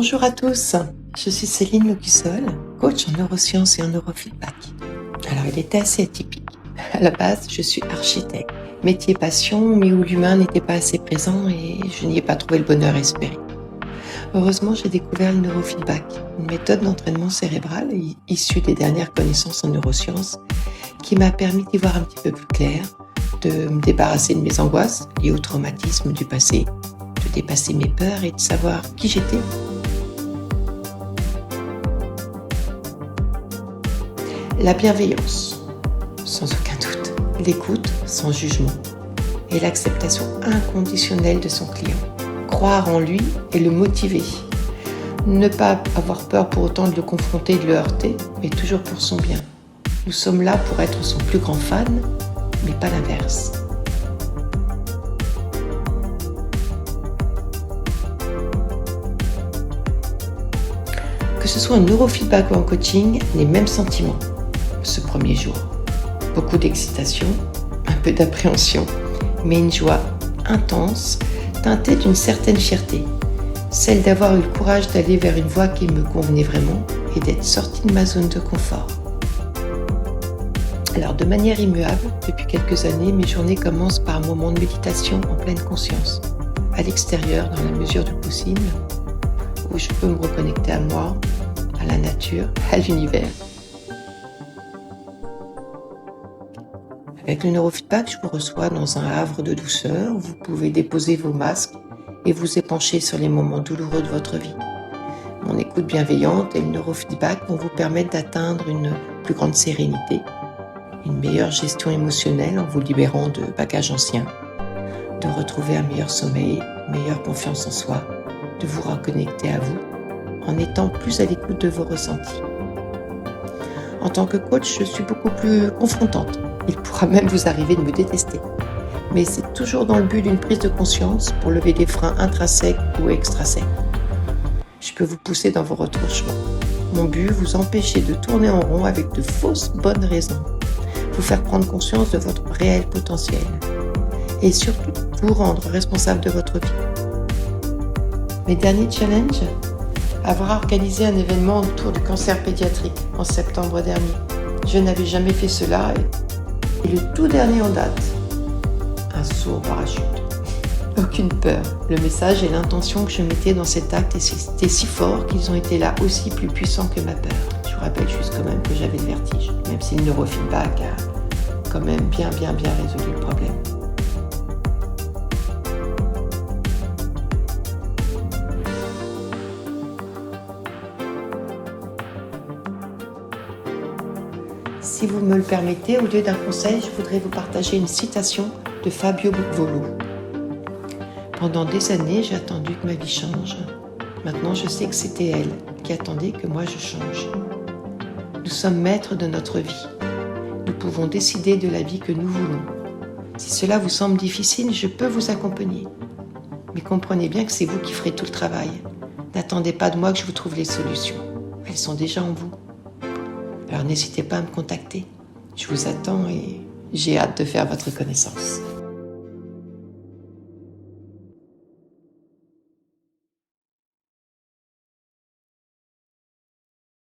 Bonjour à tous, je suis Céline Locussol, coach en neurosciences et en neurofeedback. Alors il était assez atypique. À la base, je suis architecte, métier passion, mais où l'humain n'était pas assez présent et je n'y ai pas trouvé le bonheur espéré. Heureusement, j'ai découvert le neurofeedback, une méthode d'entraînement cérébral issue des dernières connaissances en neurosciences qui m'a permis d'y voir un petit peu plus clair, de me débarrasser de mes angoisses liées au traumatisme du passé, de dépasser mes peurs et de savoir qui j'étais. La bienveillance, sans aucun doute, l'écoute sans jugement et l'acceptation inconditionnelle de son client. Croire en lui et le motiver. Ne pas avoir peur pour autant de le confronter et de le heurter, mais toujours pour son bien. Nous sommes là pour être son plus grand fan, mais pas l'inverse. Que ce soit en neurofeedback ou en coaching, les mêmes sentiments. Ce premier jour. Beaucoup d'excitation, un peu d'appréhension, mais une joie intense, teintée d'une certaine fierté. Celle d'avoir eu le courage d'aller vers une voie qui me convenait vraiment et d'être sortie de ma zone de confort. Alors de manière immuable, depuis quelques années, mes journées commencent par un moment de méditation en pleine conscience, à l'extérieur dans la mesure du possible, où je peux me reconnecter à moi, à la nature, à l'univers. Avec le neurofeedback, je vous reçois dans un havre de douceur où vous pouvez déposer vos masques et vous épancher sur les moments douloureux de votre vie. Mon écoute bienveillante et le neurofeedback vont vous permettre d'atteindre une plus grande sérénité, une meilleure gestion émotionnelle en vous libérant de bagages anciens, de retrouver un meilleur sommeil, une meilleure confiance en soi, de vous reconnecter à vous en étant plus à l'écoute de vos ressentis. En tant que coach, je suis beaucoup plus confrontante. Il pourra même vous arriver de me détester. Mais c'est toujours dans le but d'une prise de conscience pour lever des freins intrinsèques ou extrinsèques. Je peux vous pousser dans vos retranchements. Mon but, vous empêcher de tourner en rond avec de fausses bonnes raisons. Vous faire prendre conscience de votre réel potentiel. Et surtout, vous rendre responsable de votre vie. Mes derniers challenges ? Avoir organisé un événement autour du cancer pédiatrique en septembre dernier. Je n'avais jamais fait cela et le tout dernier en date, un saut en parachute. Aucune peur. Le message et l'intention que je mettais dans cet acte étaient si forts qu'ils ont été là aussi plus puissants que ma peur. Je vous rappelle juste quand même que j'avais le vertige, même si le neurofeedback a quand même bien résolu le problème. Si vous me le permettez, au lieu d'un conseil, je voudrais vous partager une citation de Fabio Volo. Pendant des années, j'ai attendu que ma vie change. Maintenant, je sais que c'était elle qui attendait que moi je change. Nous sommes maîtres de notre vie. Nous pouvons décider de la vie que nous voulons. Si cela vous semble difficile, je peux vous accompagner. Mais comprenez bien que c'est vous qui ferez tout le travail. N'attendez pas de moi que je vous trouve les solutions. Elles sont déjà en vous. Alors n'hésitez pas à me contacter. Je vous attends et j'ai hâte de faire votre connaissance.